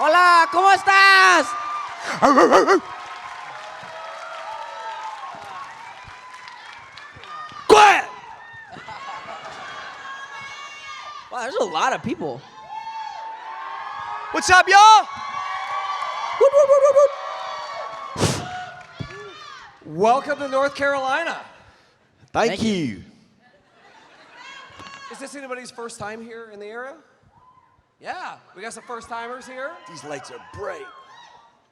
Hola, ¿cómo estás? Quiet! Wow, there's a lot of people. What's up, y'all? Woot, woot, woot, woot, woot. Welcome to North Carolina. Thank you. Is this anybody's first time here in the area? Yeah, we got some first timers here. These lights are bright.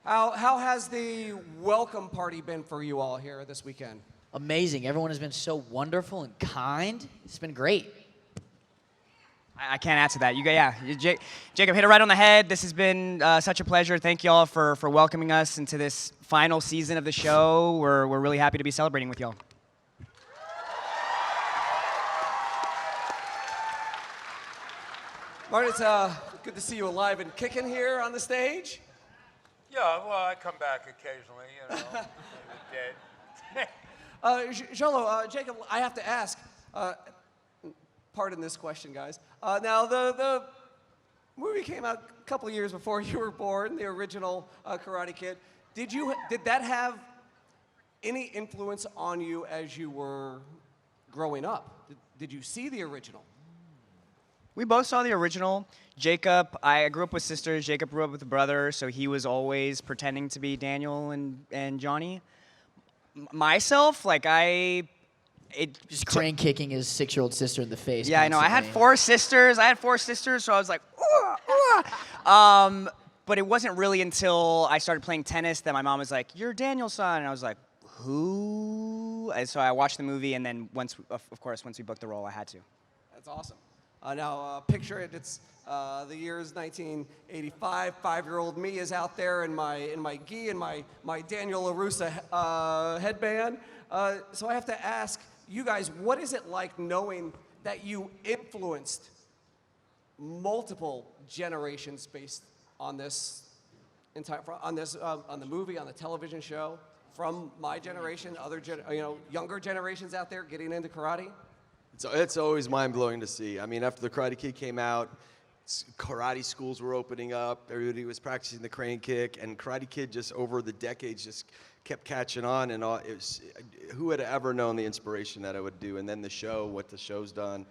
How has the welcome party been for you all here this weekend? Amazing. Everyone has been so wonderful and kind. It's been great. I can't add to that. Jacob hit it right on the head. This has been such a pleasure. Thank you all for welcoming us into this final season of the show. We're really happy to be celebrating with y'all. Martin, it's good to see you alive and kicking here on the stage. Yeah, well, I come back occasionally, you know, dead. Jolo, Jacob, I have to ask, pardon this question, guys. Now, the movie came out a couple of years before you were born, the original Karate Kid. Did that have any influence on you as you were growing up? Did you see the original? We both saw the original. Jacob, I grew up with sisters. Jacob grew up with a brother, so he was always pretending to be Daniel and Johnny. Myself, Just crane kicking his 6-year-old sister in the face. Yeah, I know. I had four sisters, so I was like, but it wasn't really until I started playing tennis that my mom was like, "You're Daniel's son," and I was like, "Who?" And so I watched the movie, and then once we booked the role, I had to. That's awesome. Now, picture it. It's the year is 1985. 5-year-old me is out there in my gi and my Daniel LaRussa headband. So I have to ask you guys, what is it like knowing that you influenced multiple generations based on this on the movie, on the television show, from my generation, other younger generations out there getting into karate? It's always mind-blowing to see. I mean, after the Karate Kid came out, karate schools were opening up. Everybody was practicing the crane kick, and Karate Kid just over the decades just kept catching on. And who had ever known the inspiration that it would do? And then the show, what the show's done,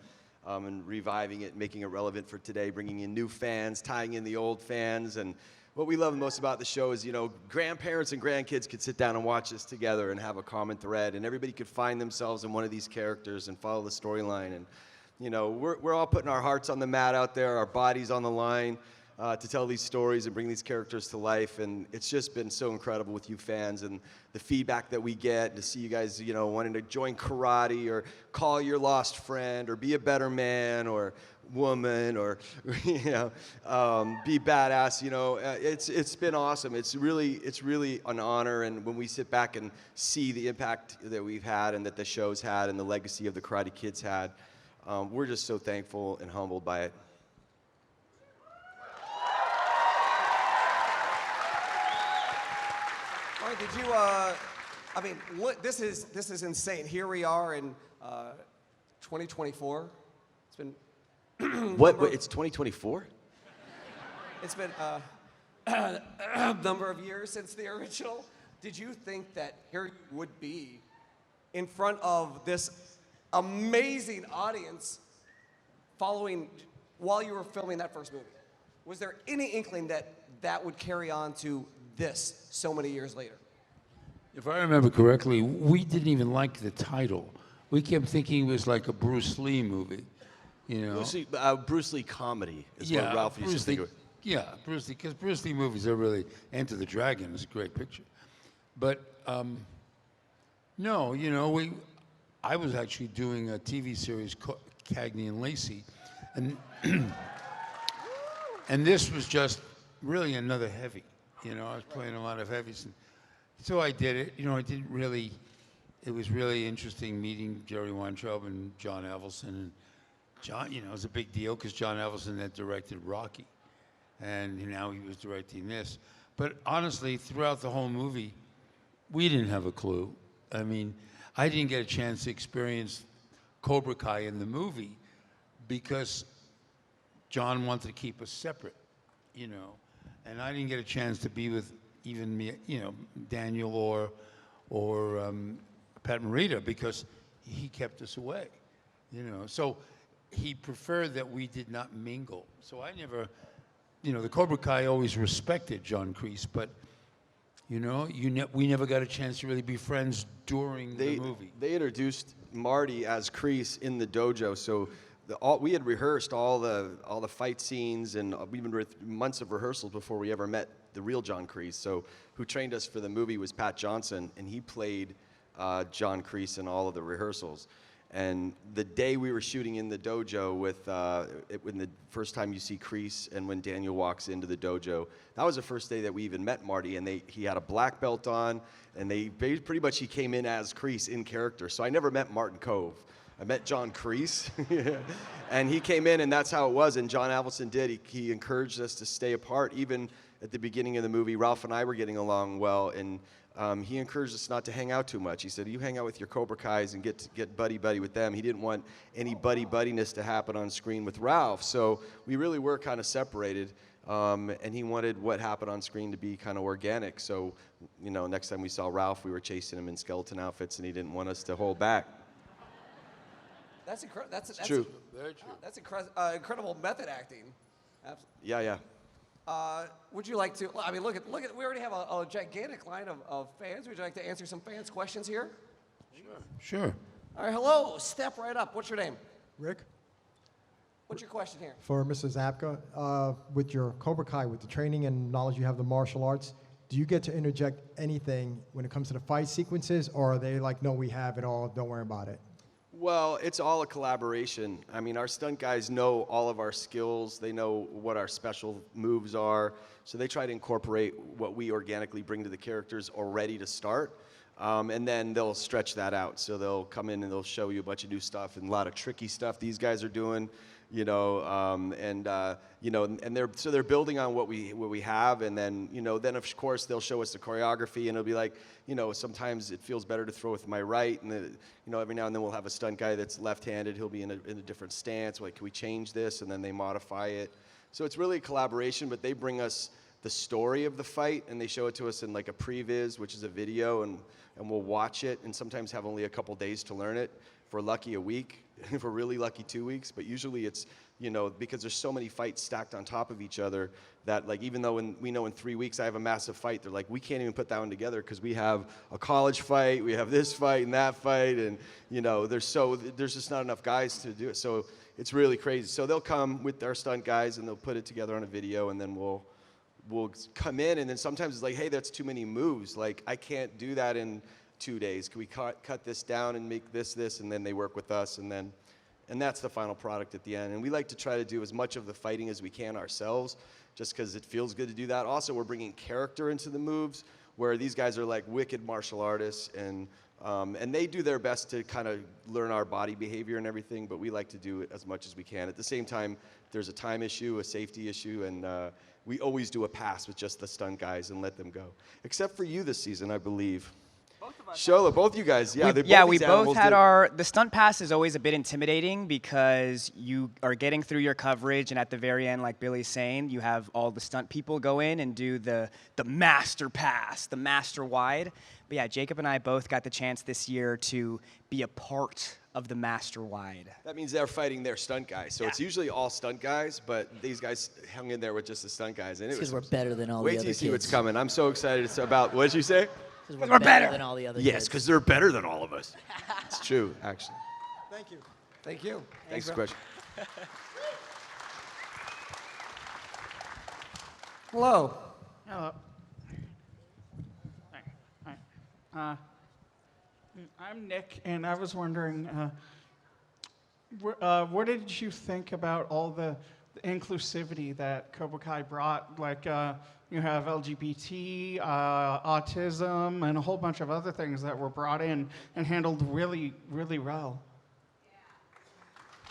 and reviving it, making it relevant for today, bringing in new fans, tying in the old fans. And what we love most about the show is, grandparents and grandkids could sit down and watch this together and have a common thread, and everybody could find themselves in one of these characters and follow the storyline. And, we're all putting our hearts on the mat out there, our bodies on the line to tell these stories and bring these characters to life. And it's just been so incredible with you fans and the feedback that we get to see you guys, wanting to join karate or call your lost friend or be a better man or woman or be badass. It's been awesome. It's really an honor. And when we sit back and see the impact that we've had and that the show's had and the legacy of the Karate Kids had, we're just so thankful and humbled by it. All right, did you? Look, this is insane. Here we are in 2024. It's been What? It's 2024? It's been a number of years since the original. Did you think that here you would be in front of this amazing audience following while you were filming that first movie? Was there any inkling that would carry on to this so many years later? If I remember correctly, we didn't even like the title. We kept thinking it was like a Bruce Lee movie. Bruce Lee comedy is what Ralph used to think of. Yeah, Bruce Lee, because Bruce Lee movies are really, Enter the Dragon is a great picture. But no, I was actually doing a TV series called Cagney and Lacey, and and this was just really another heavy. I was playing a lot of heavies, and so I did it. I didn't really. It was really interesting meeting Jerry Weintraub and John Avildsen. And John, it was a big deal because John Avildsen had directed Rocky, and now he was directing this. But honestly, throughout the whole movie, we didn't have a clue. I mean, I didn't get a chance to experience Cobra Kai in the movie because John wanted to keep us separate, And I didn't get a chance to be with even me, Daniel or Pat Morita because he kept us away, So he preferred that we did not mingle. So I never, the Cobra Kai always respected John Kreese, but we never got a chance to really be friends during the movie. They introduced Marty as Kreese in the dojo, so we had rehearsed all the fight scenes, and we've been with months of rehearsals before we ever met the real John Kreese. So who trained us for the movie was Pat Johnson, and he played John Kreese in all of the rehearsals. And the day we were shooting in the dojo when the first time you see Kreese and when Daniel walks into the dojo, that was the first day that we even met Marty, and he had a black belt on, and pretty much he came in as Kreese in character. So I never met Martin Kove. I met John Kreese, and he came in, and that's how it was. And John Avildsen did. He encouraged us to stay apart. Even at the beginning of the movie, Ralph and I were getting along well, and he encouraged us not to hang out too much. He said, you hang out with your Cobra Kais and get buddy-buddy with them. He didn't want any buddy-buddiness to happen on screen with Ralph. So we really were kind of separated, and he wanted what happened on screen to be kind of organic. So, next time we saw Ralph, we were chasing him in skeleton outfits, and he didn't want us to hold back. That's incredible. That's true. Very true. That's incredible method acting. Absolutely. Yeah. Would you like to? I mean, look at. We already have a gigantic line of fans. Would you like to answer some fans' questions here? Sure. All right. Hello. Step right up. What's your name? Rick, What's your question here? for Mrs. Zapka, with your Cobra Kai, with the training and knowledge you have the martial arts, do you get to interject anything when it comes to the fight sequences, or are they like, no, we have it all, don't worry about it? Well, it's all a collaboration. I mean, our stunt guys know all of our skills. They know what our special moves are. So they try to incorporate what we organically bring to the characters already to start. And then they'll stretch that out. So they'll come in and they'll show you a bunch of new stuff and a lot of tricky stuff these guys are doing, and they're building on what we have, and then of course they'll show us the choreography, and it'll be like, sometimes it feels better to throw with my right, and every now and then we'll have a stunt guy that's left-handed. He'll be in a different stance. Like, can we change this? And then they modify it. So it's really a collaboration, but they bring us the story of the fight, and they show it to us in like a previs, which is a video, and we'll watch it, and sometimes have only a couple days to learn it. If we're lucky, a week. If we're really lucky, 2 weeks. But usually it's, because there's so many fights stacked on top of each other that, like, even though we know in 3 weeks I have a massive fight, they're like, we can't even put that one together because we have a college fight, we have this fight and that fight, and there's just not enough guys to do it. So it's really crazy. So they'll come with our stunt guys and they'll put it together on a video, and then we'll come in, and then sometimes it's like, hey, that's too many moves. Like, I can't do that in 2 days. Can we cut this down and make this, and then they work with us, and that's the final product at the end. And we like to try to do as much of the fighting as we can ourselves, just because it feels good to do that. Also, we're bringing character into the moves, where these guys are like wicked martial artists, and they do their best to kind of learn our body behavior and everything, but we like to do it as much as we can. At the same time, there's a time issue, a safety issue, and we always do a pass with just the stunt guys and let them go. Except for you this season, I believe. Shola, both you guys, we both had the stunt pass is always a bit intimidating because you are getting through your coverage, and at the very end, like Billy's saying, you have all the stunt people go in and do the master pass, the master wide. But yeah, Jacob and I both got the chance this year to be a part of the master wide. That means they're fighting their stunt guys. So it's usually all stunt guys, but these guys hung in there with just the stunt guys. And Because we're better than all the other kids. Wait till you see what's coming. I'm so excited about, what did you say? Because we're better than all the other kids. Yes, because they're better than all of us. It's true, actually. Thank you. Thank you. Thanks for the question. Hello. Hello. Hi. I'm Nick, and I was wondering, what did you think about all the inclusivity that Coba Kai brought? Like, you have LGBT, autism, and a whole bunch of other things that were brought in and handled really, really well.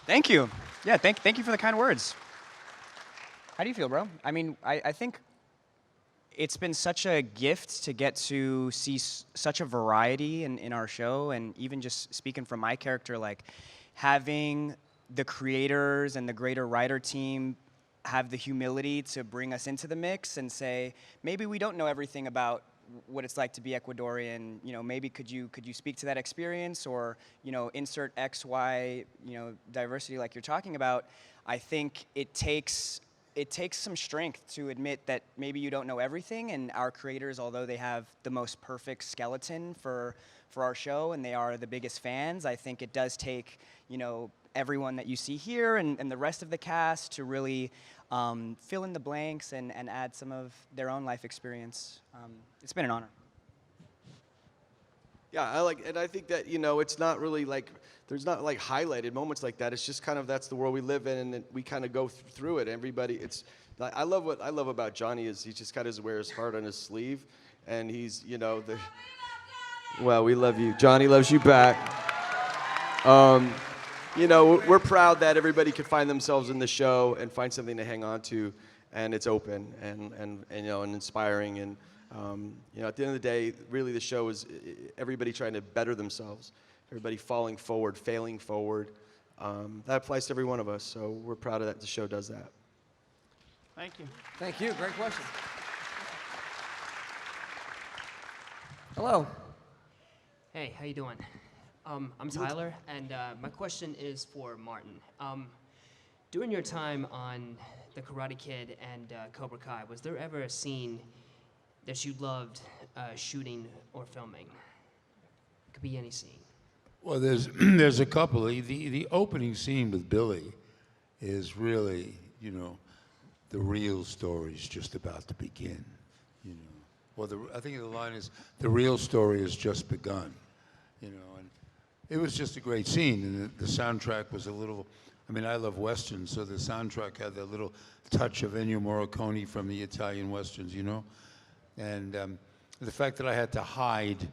Thank you. Yeah, thank you for the kind words. How do you feel, bro? I mean, I think it's been such a gift to get to see such a variety in our show, and even just speaking from my character, like having the creators and the greater writer team have the humility to bring us into the mix and say, maybe we don't know everything about what it's like to be Ecuadorian. You know, maybe could you speak to that experience, or, you know, insert X, Y, you know, diversity like you're talking about. I think it takes some strength to admit that maybe you don't know everything, and our creators, although they have the most perfect skeleton for our show and they are the biggest fans, I think it does take, you know, everyone that you see here and the rest of the cast to really fill in the blanks and add some of their own life experience. It's been an honor. Yeah, and I think that, you know, it's not really like, there's not like highlighted moments like that. It's just kind of, that's the world we live in, and we kind of go through it. Everybody, it's, what I love about Johnny is he just kind of wears his heart on his sleeve, and he's, you know, well, we love you. Johnny loves you back. You know, we're proud that everybody could find themselves in the show and find something to hang on to, and it's open and you know, and inspiring, and you know, at the end of the day, really the show is everybody trying to better themselves, everybody falling forward, failing forward. That applies to every one of us, so we're proud of that the show does that. Thank you. Thank you. Great question. Hello. Hey, how you doing? I'm Tyler, and my question is for Martin. During your time on The Karate Kid and Cobra Kai, was there ever a scene that you loved shooting or filming? Could be any scene. Well, there's a couple. The opening scene with Billy is really, you know, the real story's just about to begin. You know, well, I think the line is, the real story has just begun. You know, and it was just a great scene, and the soundtrack was a little. I mean, I love westerns, so the soundtrack had that little touch of Ennio Morricone from the Italian westerns, you know, and the fact that I had to hide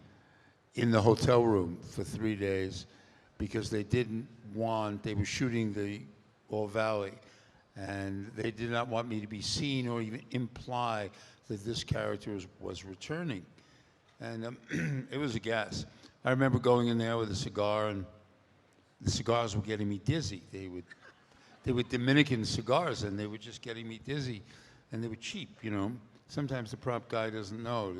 in the hotel room for 3 days because they were shooting the All Valley, and they did not want me to be seen or even imply that this character was returning. And it was a gas. I remember going in there with a cigar, and the cigars were getting me dizzy. They were Dominican cigars, and they were just getting me dizzy, and they were cheap, you know. Sometimes the prop guy doesn't know.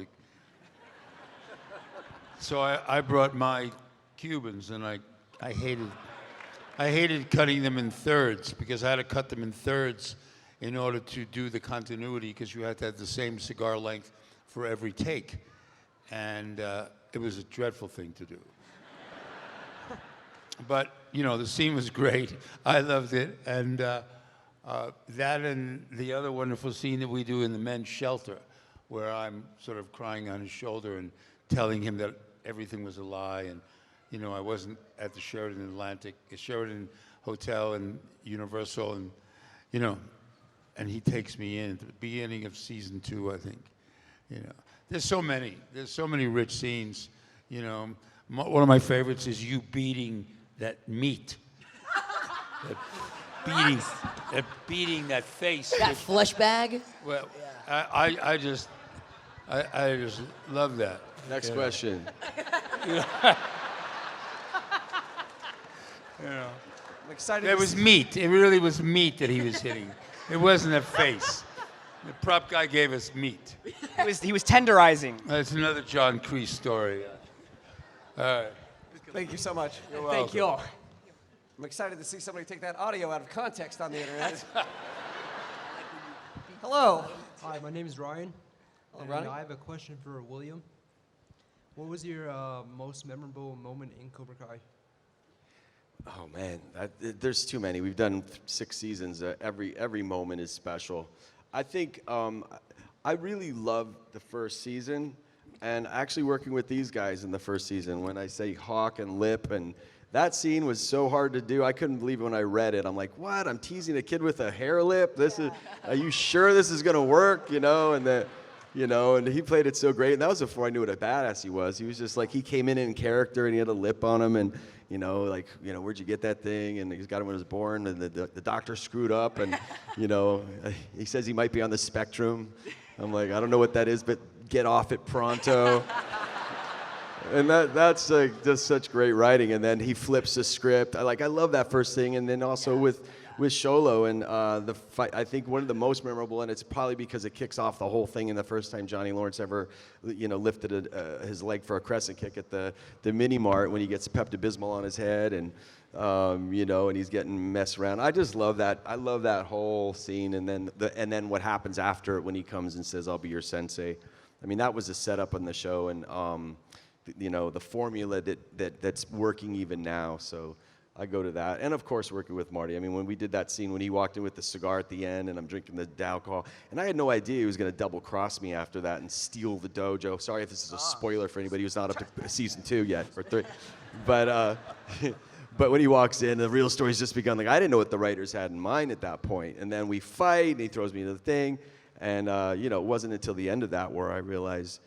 So I brought my Cubans, and I hated cutting them in thirds, because I had to cut them in thirds in order to do the continuity, because you had to have the same cigar length for every take. And it was a dreadful thing to do. But, you know, the scene was great. I loved it. And that and the other wonderful scene that we do in the men's shelter, where I'm sort of crying on his shoulder and telling him that everything was a lie, and, you know, I wasn't at the Sheraton Hotel and Universal, and, you know, and he takes me in at the beginning of season 2, I think. You know, there's so many rich scenes. You know, one of my favorites is you beating that meat, beating that face. That flesh bag? Well, yeah. I just love that. Next question. You know, I'm excited. It was meat. It really was meat that he was hitting. It wasn't a face. The prop guy gave us meat. He was tenderizing. That's another John Kreese story. All right. Thank you so much. You're welcome. Thank you all. I'm excited to see somebody take that audio out of context on the internet. Hello. Hi, my name is Ryan. And Ronnie? I have a question for William. What was your most memorable moment in Cobra Kai? Oh man, there's too many. We've done 6 seasons. Every moment is special. I think I really loved the first season, and actually working with these guys in the first season. When I say Hawk and Lip, and that scene was so hard to do. I couldn't believe it when I read it. I'm like, what? I'm teasing a kid with a hair lip. Are you sure this is gonna work? You know, and he played it so great. And that was before I knew what a badass he was. He was just like, he came in character, and he had a lip on him, and where'd you get that thing? And he's got it when he was born, and the doctor screwed up, and, he says he might be on the spectrum. I'm like, I don't know what that is, but get off it pronto. And that's just such great writing. And then he flips the script. I love that first thing. And then also with with Sholo, and the fight, I think one of the most memorable, and it's probably because it kicks off the whole thing, and the first time Johnny Lawrence ever, lifted his leg for a crescent kick at the mini mart when he gets Pepto-Bismol on his head, and and he's getting messed around. I just love that. I love that whole scene, and then what happens after it when he comes and says, "I'll be your sensei." I mean, that was a setup on the show, and the formula that's working even now. So I go to that, and of course working with Marty. I mean, when we did that scene when he walked in with the cigar at the end, and I'm drinking the alcohol, and I had no idea he was going to double cross me after that and steal the dojo. Sorry if this is a spoiler for anybody who's not up to season 2 yet or 3, but. But when he walks in, the real story's just begun. Like, I didn't know what the writers had in mind at that point. And then we fight, and he throws me into the thing. And, it wasn't until the end of that where I realized,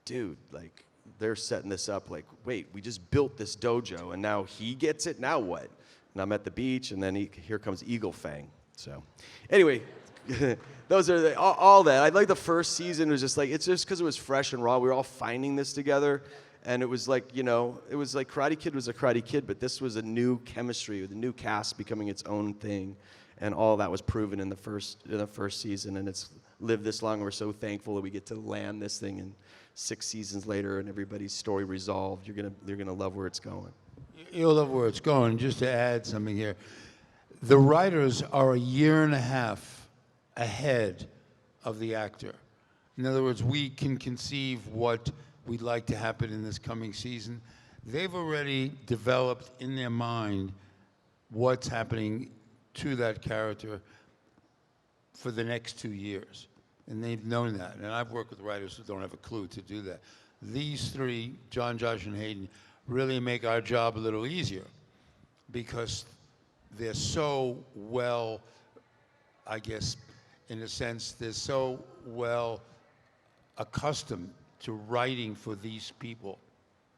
dude, like, they're setting this up. Like, wait, we just built this dojo, and now he gets it? Now what? And I'm at the beach, and then here comes Eagle Fang. So, anyway, those are all that. I like the first season was just like, it's just because it was fresh and raw. We were all finding this together. And it was like, it was like Karate Kid was a Karate Kid, but this was a new chemistry with a new cast becoming its own thing. And all that was proven in the first season, and it's lived this long, and we're so thankful that we get to land this thing in 6 seasons later and everybody's story resolved. You're gonna love where it's going. You'll love where it's going. Just to add something here, the writers are a year and a half ahead of the actor. In other words, we can conceive what we'd like to happen in this coming season. They've already developed in their mind what's happening to that character for the next 2 years. And they've known that. And I've worked with writers who don't have a clue to do that. These 3, John, Josh, and Hayden, really make our job a little easier because they're so well, I guess, in a sense, they're so well accustomed to writing for these people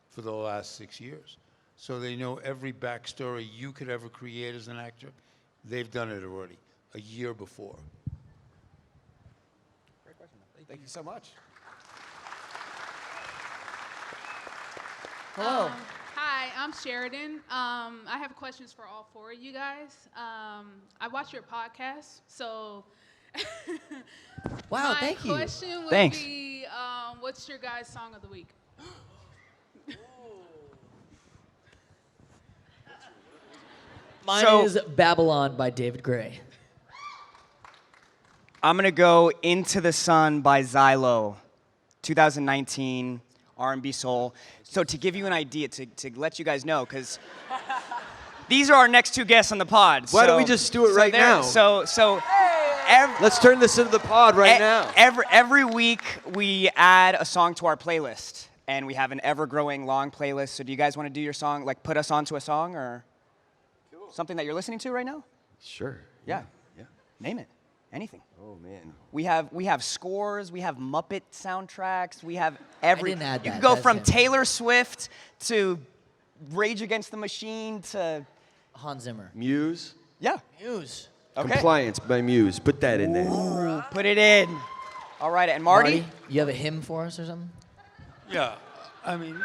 for the last 6 years. So they know every backstory you could ever create as an actor. They've done it already, a year before. Great question. Thank you so much. Hello. Hi, I'm Sheridan. I have questions for all 4 of you guys. I watch your podcast, so Wow, thank you. My question would Thanks. be, what's your guys' song of the week? Mine is Babylon by David Gray. I'm gonna go Into the Sun by Xylo, 2019 R&B soul. So to give you an idea, to let you guys know, because these are our next 2 guests on the pod. Why don't we just do it right now? Let's turn this into the pod right now. Every week we add a song to our playlist, and we have an ever-growing long playlist. So do you guys want to do your song, like put us onto a song or something that you're listening to right now? Sure. Yeah. Name it. Anything. Oh man. We have scores. We have Muppet soundtracks. We have every. I didn't add You that. can go That's from him. Taylor Swift to Rage Against the Machine to Hans Zimmer. Muse. yeah. Muse. Okay. Compliance by Muse. Put that in there. Put it in. All right, and Marty. You have a hymn for us or something? Yeah, I mean...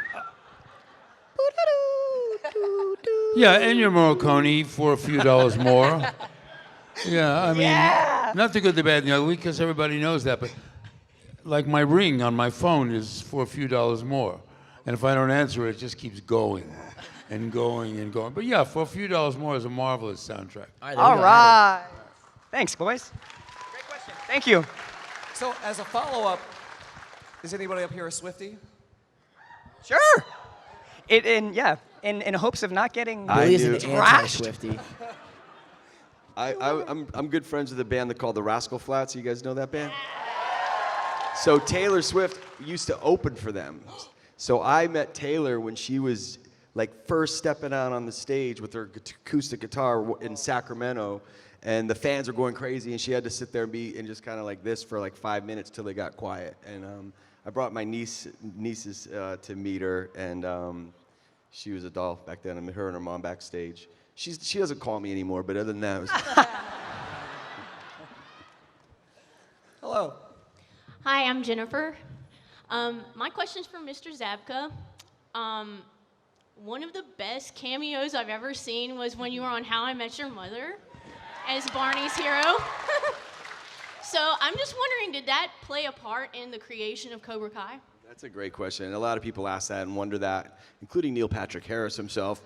yeah, Ennio Morricone for a few dollars more. Yeah, I mean, not the good, the bad, and the ugly, because everybody knows that, but like my ring on my phone is for a few dollars more. And if I don't answer it, it just keeps going and going and going. But yeah, for a few dollars more is a marvelous soundtrack. All right. Thanks, boys. Great question. Thank you. So as a follow-up, is anybody up here a Swiftie? Sure. In hopes of not getting Billy's an trashed. anti-Swiftie. I'm good friends with a band called the Rascal Flatts. You guys know that band? So Taylor Swift used to open for them. So I met Taylor when she was like first stepping out on the stage with her acoustic guitar in Sacramento, and the fans were going crazy, and she had to sit there and just kind of like this for like 5 minutes till they got quiet. And I brought my nieces to meet her, and she was a doll back then. I met her and her mom backstage. She doesn't call me anymore, but other than that, it was Hello. Hi, I'm Jennifer. My question's for Mr. Zabka. One of the best cameos I've ever seen was when you were on How I Met Your Mother. as Barney's hero. So I'm just wondering, did that play a part in the creation of Cobra Kai? That's a great question. And a lot of people ask that and wonder that, including Neil Patrick Harris himself.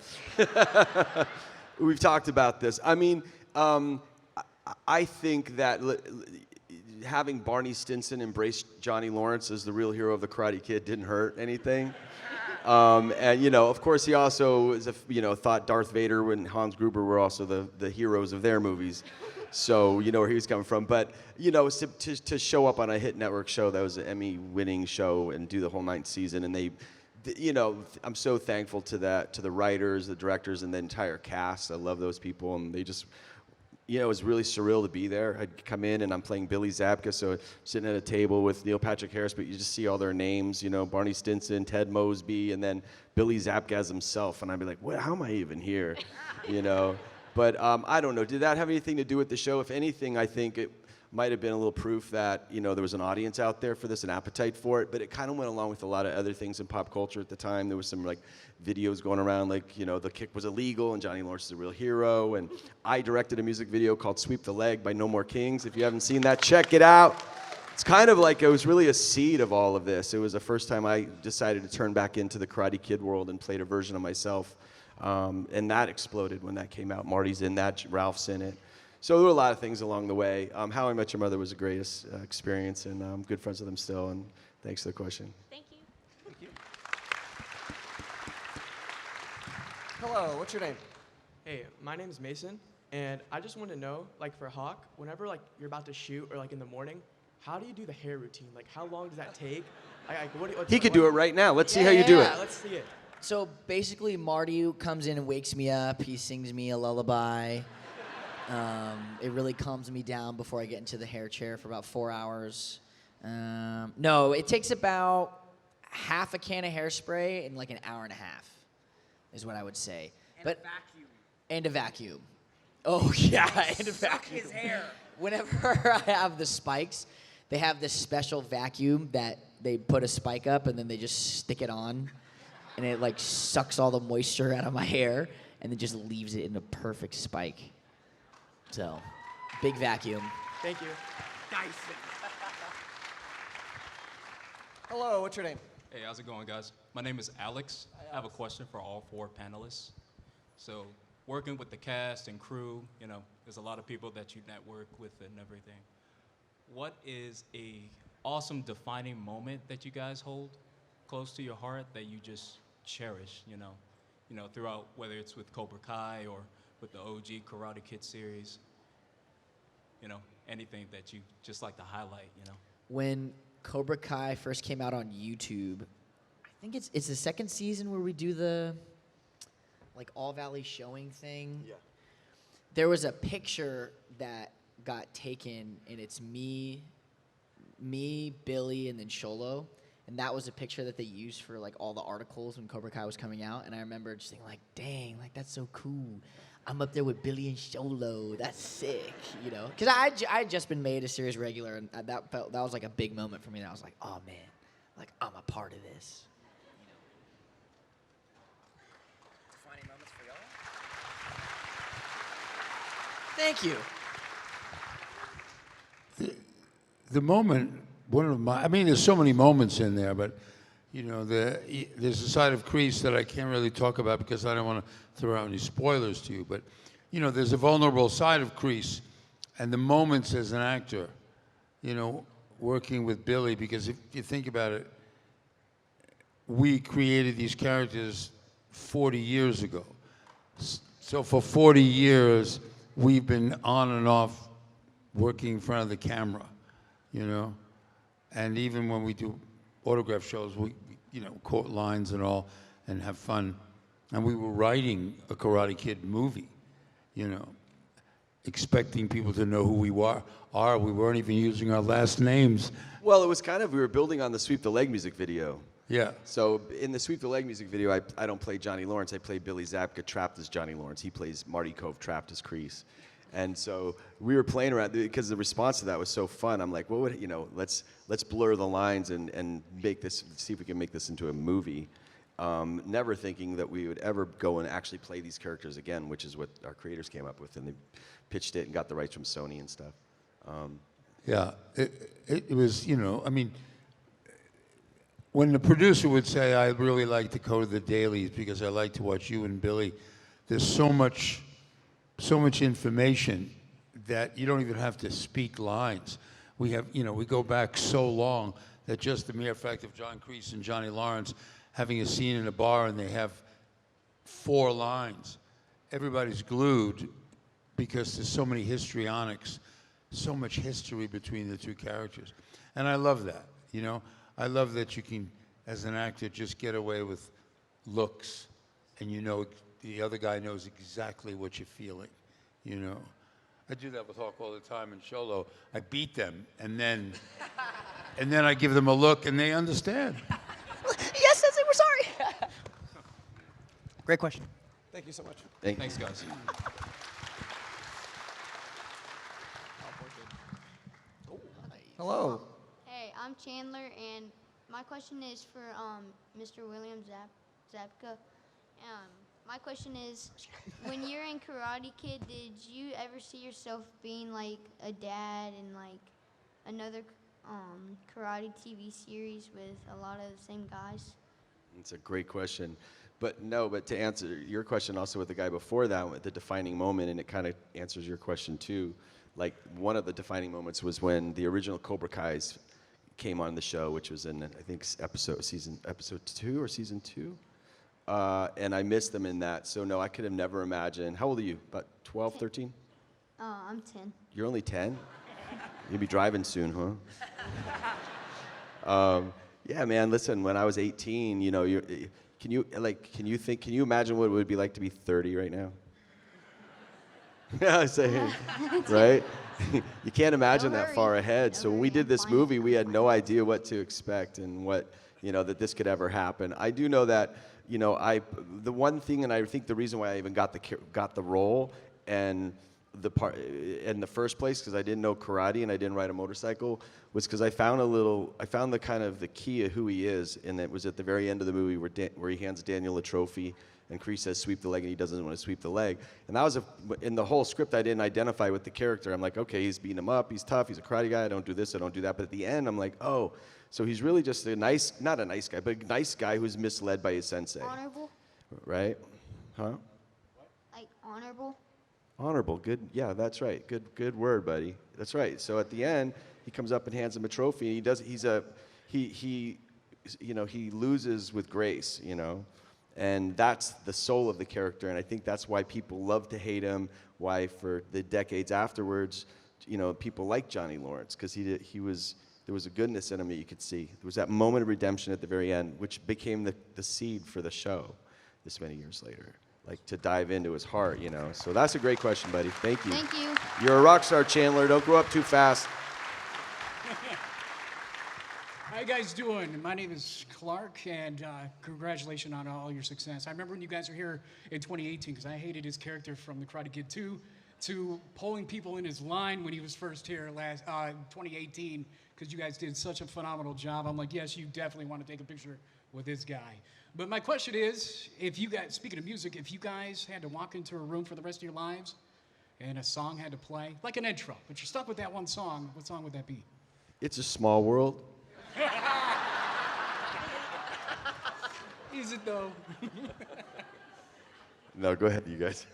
We've talked about this. I mean, I think that having Barney Stinson embrace Johnny Lawrence as the real hero of the Karate Kid didn't hurt anything. And, you know, of course, he also thought Darth Vader and Hans Gruber were also the heroes of their movies. So you know where he was coming from. But, you know, to show up on a hit network show that was an Emmy-winning show and do the whole 9th season, and you know, I'm so thankful to the writers, the directors, and the entire cast. I love those people, and they just, you know, it was really surreal to be there. I'd come in, and I'm playing Billy Zabka, so sitting at a table with Neil Patrick Harris, but you just see all their names, you know, Barney Stinson, Ted Mosby, and then Billy Zabka as himself, and I'd be like, what? How am I even here? You know? But I don't know. Did that have anything to do with the show? If anything, I think it might have been a little proof that, you know, there was an audience out there for this, an appetite for it. But it kind of went along with a lot of other things in pop culture at the time. There was some like videos going around, like, you know, the kick was illegal and Johnny Lawrence is a real hero. And I directed a music video called "Sweep the Leg" by No More Kings. If you haven't seen that, check it out. It's kind of like it was really a seed of all of this. It was the first time I decided to turn back into the Karate Kid world and played a version of myself. And that exploded when that came out. Marty's in that, Ralph's in it. So there were a lot of things along the way. How I Met Your Mother was the greatest experience, and I'm good friends with them still, and thanks for the question. Thank you. Thank you. Hello, what's your name? Hey, my name is Mason, and I just want to know, like for Hawk, whenever like you're about to shoot or like in the morning, how do you do the hair routine? Like how long does that take? He could do it right now. Let's see how you do it. Yeah, let's see it. So basically, Marty comes in and wakes me up. He sings me a lullaby. It really calms me down before I get into the hair chair for about 4 hours. No, it takes about half a can of hairspray in like an hour and a half, is what I would say. And a vacuum. And a vacuum. Oh yeah, and a Suck vacuum. his hair. Whenever I have the spikes, they have this special vacuum that they put a spike up and then they just stick it on. And it like sucks all the moisture out of my hair and then just leaves it in a perfect spike. So, big vacuum. Thank you. Dyson. Hello, what's your name? Hey, how's it going, guys? My name is Alex. I have a question for all 4 panelists. So, working with the cast and crew, you know, there's a lot of people that you network with and everything. What is a awesome defining moment that you guys hold close to your heart that you just cherish, you know, throughout, whether it's with Coba Kai or with the OG Karate Kid series, you know, anything that you just like to highlight, you know? When Cobra Kai first came out on YouTube, I think it's the 2nd season where we do the like All Valley showing thing. Yeah. There was a picture that got taken, and it's me, Billy, and then Sholo. And that was a picture that they used for like all the articles when Cobra Kai was coming out. And I remember just thinking like, dang, like that's so cool. I'm up there with Billy and Sholo. That's sick, you know? Because I had just been made a series regular, and that was like a big moment for me. And I was like, oh man, like I'm a part of this. Defining moments for y'all? Thank you. The moment, one of my, I mean, there's so many moments in there, but, you know, there's a side of Kreese that I can't really talk about because I don't want to throw out any spoilers to you, but, you know, there's a vulnerable side of Kreese, and the moments as an actor, you know, working with Billy, because if you think about it, we created these characters 40 years ago. So for 40 years, we've been on and off working in front of the camera, you know? And even when we do autograph shows, we you know, quote lines and all and have fun. And we were writing a Karate Kid movie, you know, expecting people to know who we are. We weren't even using our last names. Well, it was kind of, we were building on the Sweep the Leg music video. Yeah. So in the Sweep the Leg music video, I don't play Johnny Lawrence. I play Billy Zabka trapped as Johnny Lawrence. He plays Marty Cove trapped as Kreese. And so we were playing around because the response to that was so fun. I'm like, what would, you know, let's blur the lines and make this, see if we can make this into a movie. never thinking that we would ever go and actually play these characters again, which is what our creators came up with, and they pitched it and got the rights from Sony and stuff. Yeah, it was, you know, I mean, when the producer would say, I really like to go to the dailies because I like to watch you and Billy, there's so much information that you don't even have to speak lines. We have, you know, we go back so long that just the mere fact of John Kreese and Johnny Lawrence having a scene in a bar and they have 4 lines, everybody's glued because there's so many histrionics, so much history between the 2 characters. And I love that, you know? I love that you can, as an actor, just get away with looks and you know the other guy knows exactly what you're feeling, you know? I do that with Hawk all the time in Sholo. I beat them and then I give them a look and they understand. Yes, Sensei, we're sorry. Great question. Thank you so much. Thanks, guys. Hello. Hey, I'm Chandler, and my question is for Mr. William Zabka. My question is, when you're in Karate Kid, did you ever see yourself being like a dad in like another karate TV series with a lot of the same guys? It's a great question. But no, but to answer your question also with the guy before that, with the defining moment, and it kind of answers your question too, like one of the defining moments was when the original Cobra Kai's came on the show, which was in, I think, episode 2 or season 2. And I missed them in that. So no, I could have never imagined. How old are you? About 12, 13? I'm 10. You're only 10? You'll be driving soon, huh? Yeah, man, listen, when I was 18, you know, can you imagine what it would be like to be 30 right now? Yeah, I say, right? You can't imagine that far ahead. So when we did this movie, we had no idea what to expect and what, you know, that this could ever happen. I do know that, you know, the one thing, and I think the reason why I even got the role and the part in the first place, because I didn't know karate and I didn't ride a motorcycle, was because I found the kind of the key of who he is, and it was at the very end of the movie where he hands Daniel a trophy, and Kreese says sweep the leg, and he doesn't want to sweep the leg, and that was in the whole script I didn't identify with the character. I'm like, okay, he's beating him up, he's tough, he's a karate guy, I don't do this, I don't do that, but at the end I'm like, oh, so he's really just not a nice guy, but a nice guy who's misled by his sensei. Honorable? Right? Huh? Like honorable? Honorable, good, yeah, that's right. Good word, buddy. That's right. So at the end, he comes up and hands him a trophy, and he loses with grace, you know, and that's the soul of the character, and I think that's why people love to hate him. Why for the decades afterwards, you know, people like Johnny Lawrence, because there was a goodness in him that you could see. There was that moment of redemption at the very end, which became the seed for the show this many years later. Like to dive into his heart, you know. So that's a great question, buddy. Thank you. Thank you. You're a rock star, Chandler. Don't grow up too fast. How you guys doing? My name is Clark, and congratulations on all your success. I remember when you guys were here in 2018, because I hated his character from The Karate Kid 2, to pulling people in his line when he was first here 2018, because you guys did such a phenomenal job. I'm like, yes, you definitely want to take a picture with this guy. But my question is, if you guys, speaking of music, if you guys had to walk into a room for the rest of your lives and a song had to play, like an intro, but you're stuck with that one song, what song would that be? It's a Small World. Is it though? No, go ahead, you guys.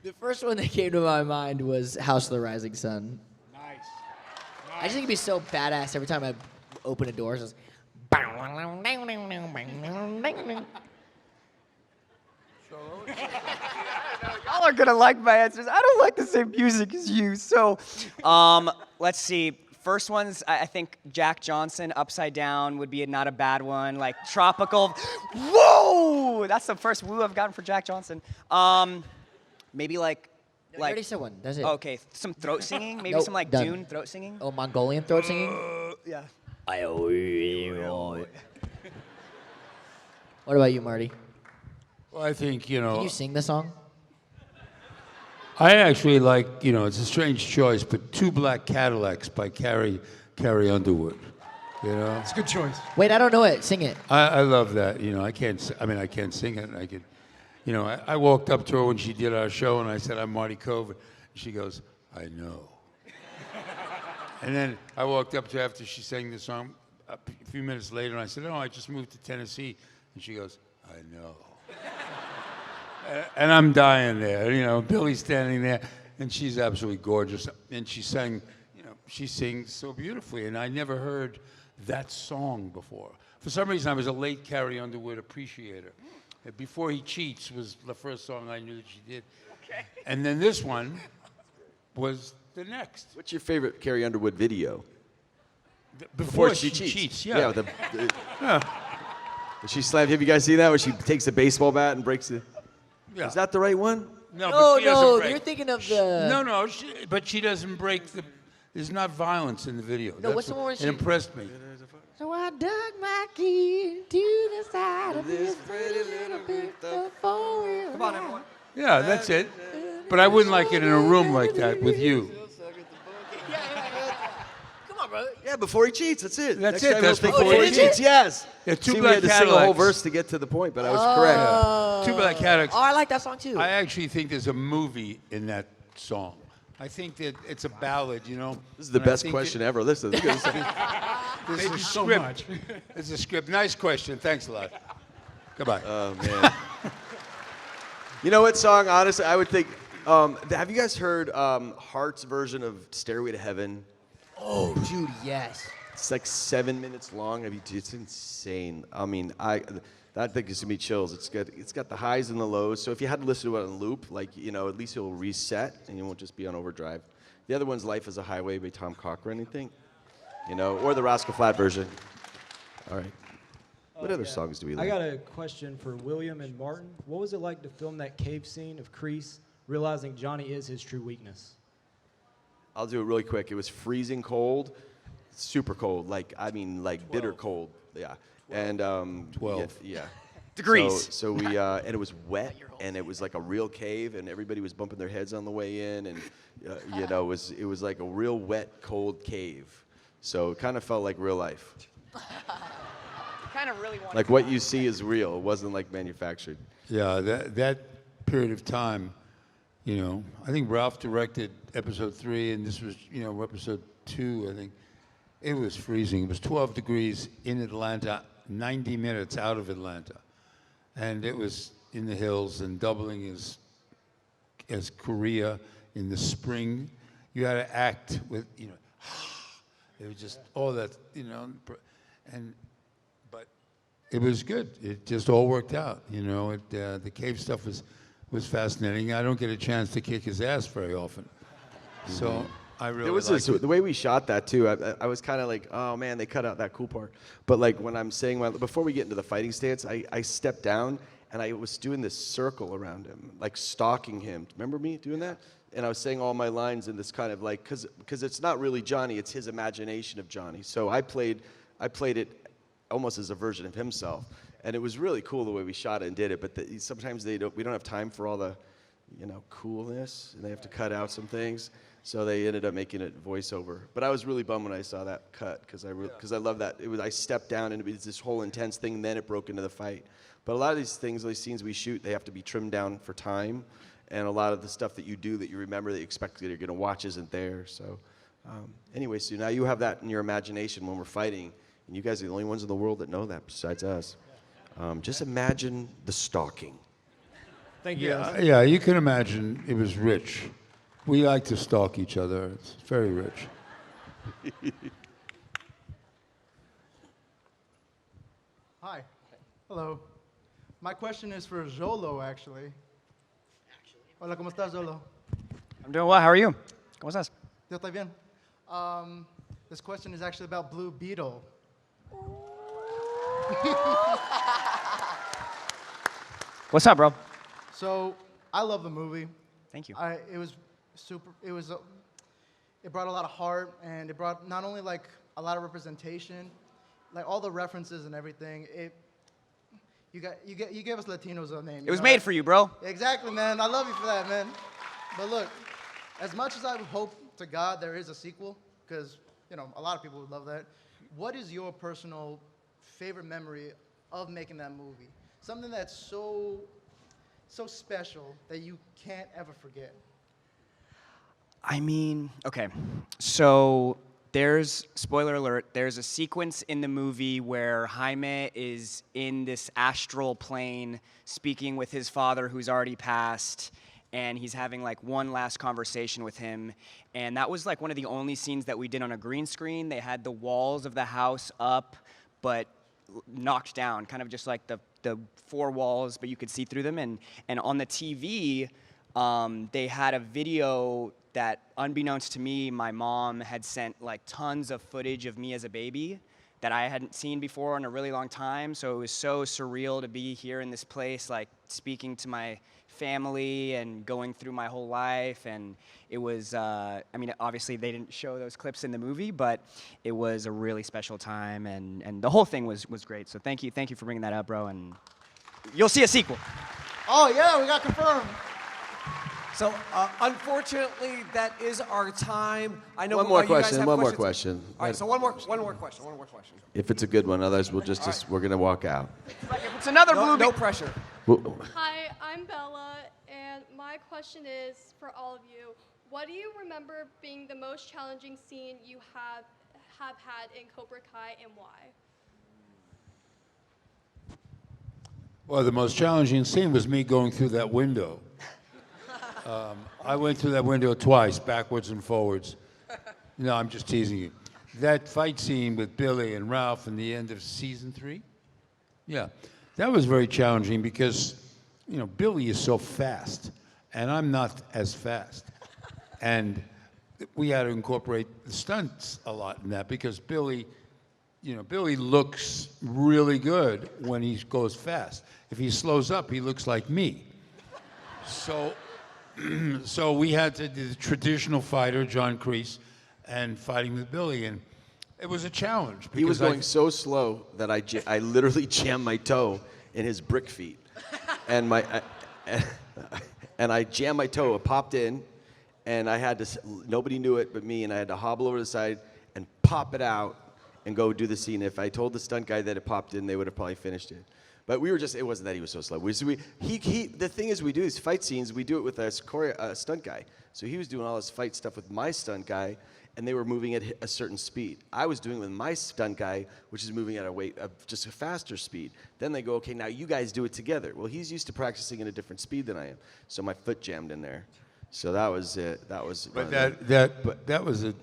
The first one that came to my mind was House of the Rising Sun. Nice. I just think it'd be so badass every time I open a door. It's just Y'all are gonna like my answers. I don't like the same music as you. So, let's see. First one's, I think Jack Johnson, Upside Down would be not a bad one. Like tropical. Whoa! That's the first woo I've gotten for Jack Johnson. Maybe like. I already said one. That's it. Okay, some throat singing. Maybe Nope, some like done. Dune throat singing. Oh, Mongolian throat singing? Yeah. What about you, Marty? Well, I think, you know. Can you sing the song? I actually like, it's a strange choice, but Two Black Cadillacs by Carrie Underwood. You know. It's a good choice. Wait, I don't know it. Sing it. I love that. You know, I can't sing it. I could, you know, I walked up to her when she did our show and I said, I'm Marty Coba. And she goes, I know. And then I walked up to her after she sang the song a few minutes later and I said, oh, I just moved to Tennessee. And she goes, I know. And I'm dying there. You know, Billy's standing there and she's absolutely gorgeous. And she sang, you know, she sings so beautifully. And I never heard that song before. For some reason, I was a late Carrie Underwood appreciator. Before He Cheats was the first song I knew that she did. Okay. And then this one was the next. What's your favorite Carrie Underwood video? Before she cheats. Yeah. Yeah. When she slammed. Have you guys seen that? When she takes the baseball bat and breaks it. Yeah. Is that the right one? No, No, but she doesn't no, break. you're thinking of the. No, but she doesn't break the. There's not violence in the video. No, what's the one where It she- impressed me. So I dug my key into the side of this pretty little bit of four-wheel. Come on, everyone. Yeah, that's it. But I wouldn't like it in a room like that with you. Come on, brother. Yeah, Before He Cheats. That's it. That's Next it. time That's we'll pick Before Before He He Cheats. Cheats. Yes. Yeah, two See, we black had to sing a whole Cadillacs. verse to get to the point, but I was correct. Two Black Cadillacs. Oh, I like that song too. I actually think there's a movie in that song. I think that it's a ballad, you know. This is the And I best think question that- ever. Listen. Look at this. This Thank is you so script. much. It's a script. Nice question. Thanks a lot. Goodbye. Oh, man. You know what song, honestly, I would think, have you guys heard Heart's version of Stairway to Heaven? Oh, dude, yes. It's like 7 minutes long. I mean, it's insane. I mean, that thing gives me chills. It's got the highs and the lows. So if you had to listen to it on loop, like, you know, at least it'll reset and you won't just be on overdrive. The other one's Life is a Highway by Tom Cochrane, I think. You know, or the Rascal Flat version. All right. What other songs do we like? I got a question for William and Martin. What was it like to film that cave scene of Kreese, realizing Johnny is his true weakness? I'll do it really quick. It was freezing cold, super cold, like bitter cold. Yeah. And 12. Yeah. Degrees. So we and it was wet and it was like a real cave and everybody was bumping their heads on the way in and you know it was like a real wet cold cave. So it kind of felt like real life. Kind of really want. Like what you see is real. It wasn't like manufactured. Yeah, that period of time, you know, I think Ralph directed episode 3, and this was, you know, episode 2, I think. It was freezing. It was 12 degrees in Atlanta, 90 minutes out of Atlanta. And it was in the hills and doubling as Korea in the spring. You had to act with, you know, it was just all that, you know, but it was good. It just all worked out, you know. The cave stuff was fascinating. I don't get a chance to kick his ass very often, so I really. There was liked it. the way we shot that too. I was kind of like, oh man, they cut out that cool part. But like when I'm saying before we get into the fighting stance, I stepped down and I was doing this circle around him, like stalking him. Remember me doing that? And I was saying all my lines in this kind of like, because it's not really Johnny, it's his imagination of Johnny. So I played it almost as a version of himself, and it was really cool the way we shot it and did it. But sometimes we don't have time for all the, you know, coolness, and they have to cut out some things. So they ended up making it voiceover. But I was really bummed when I saw that cut because I love that. I stepped down and it was this whole intense thing. And then it broke into the fight. But a lot of these things, these scenes we shoot, they have to be trimmed down for time. And a lot of the stuff that you do that you remember that you expect that you're going to watch isn't there. So anyway, so now you have that in your imagination when we're fighting. And you guys are the only ones in the world that know that besides us. Just imagine the stalking. Thank you. Yeah, you can imagine it was rich. We like to stalk each other. It's very rich. Hi. Hello. My question is for Zolo, actually. Hola, ¿cómo estás, Zolo? I'm doing well. How are you? ¿Cómo estás? Yo estoy bien. This question is actually about Blue Beetle. What's up, bro? So, I love the movie. Thank you. It was super. It brought a lot of heart, and it brought not only like a lot of representation, like all the references and everything. You gave us Latinos a name. It was made for you, bro. Exactly, man. I love you for that, man. But look, as much as I hope to God there is a sequel, because you know a lot of people would love that. what is your personal favorite memory of making that movie? Something that's so special that you can't ever forget. I mean, okay, so there's, spoiler alert, there's a sequence in the movie where Jaime is in this astral plane speaking with his father who's already passed, and he's having like one last conversation with him. And that was like one of the only scenes that we did on a green screen. They had the walls of the house up, but knocked down, kind of just like the four walls, but you could see through them. And on the TV, they had a video that, unbeknownst to me, my mom had sent like tons of footage of me as a baby that I hadn't seen before in a really long time. So it was so surreal to be here in this place, like speaking to my family and going through my whole life. And it was, I mean, obviously they didn't show those clips in the movie, but it was a really special time, and the whole thing was great. So thank you for bringing that up, bro, and you'll see a sequel. Oh yeah, we got confirmed. So, unfortunately, that is our time. I know One more you guys question. have One more questions. question. All right, so one more question. If it's a good one, otherwise we'll we're gonna walk out. It's another No pressure. Hi, I'm Bella, and my question is for all of you. What do you remember being the most challenging scene you have had in Cobra Kai, and why? Well, the most challenging scene was me going through that window. I went through that window twice, backwards and forwards. No, I'm just teasing you. That fight scene with Billy and Ralph in the end of season 3, yeah, that was very challenging because, you know, Billy is so fast, and I'm not as fast. And we had to incorporate the stunts a lot in that because Billy, you know, Billy looks really good when he goes fast. If he slows up, he looks like me. So we had to do the traditional fighter, John Kreese, and fighting with Billy, and it was a challenge. He was going so slow that I literally jammed my toe in his brick feet, and I jammed my toe. It popped in, and I had to. Nobody knew it but me, and I had to hobble over to the side and pop it out and go do the scene. If I told the stunt guy that it popped in, they would have probably finished it. But we were just, it wasn't that he was so slow. The thing is, we do these fight scenes, we do it with a stunt guy. So he was doing all this fight stuff with my stunt guy, and they were moving at a certain speed. I was doing it with my stunt guy, which is moving at just a faster speed. Then they go, okay, now you guys do it together. Well, he's used to practicing at a different speed than I am. So my foot jammed in there. So that was it. That was. But that was a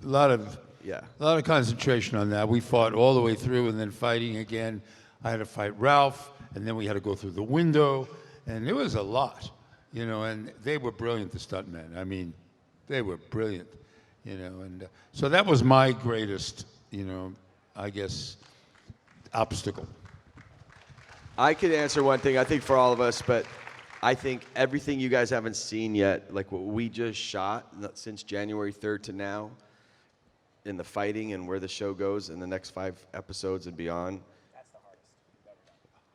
lot of concentration on that. We fought all the way through, and then fighting again. I had to fight Ralph, and then we had to go through the window, and it was a lot, you know, and they were brilliant, the stuntmen. I mean, they were brilliant, you know, and so that was my greatest, you know, I guess, obstacle. I could answer one thing, I think, for all of us, but I think everything you guys haven't seen yet, like what we just shot since January 3rd to now, in the fighting and where the show goes in the next 5 episodes and beyond,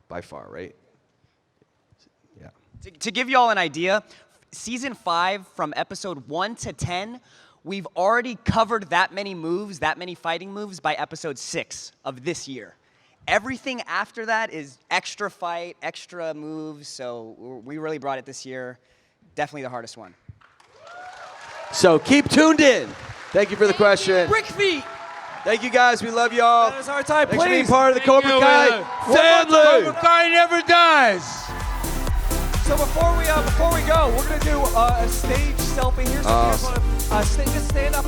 by far, right? Yeah. To give you all an idea, season 5, from episode 1 to 10, we've already covered that many moves, that many fighting moves by episode 6 of this year. Everything after that is extra fight, extra moves, so we really brought it this year. Definitely the hardest one. So keep tuned in. Thank you for the question. Brick feet. Thank you guys. We love y'all. That is our time. Thanks for being Please. part of the Cobra Kai family. Cobra Kai never dies. So before we go, we're gonna do a stage selfie here. So if you guys wanna just stand up.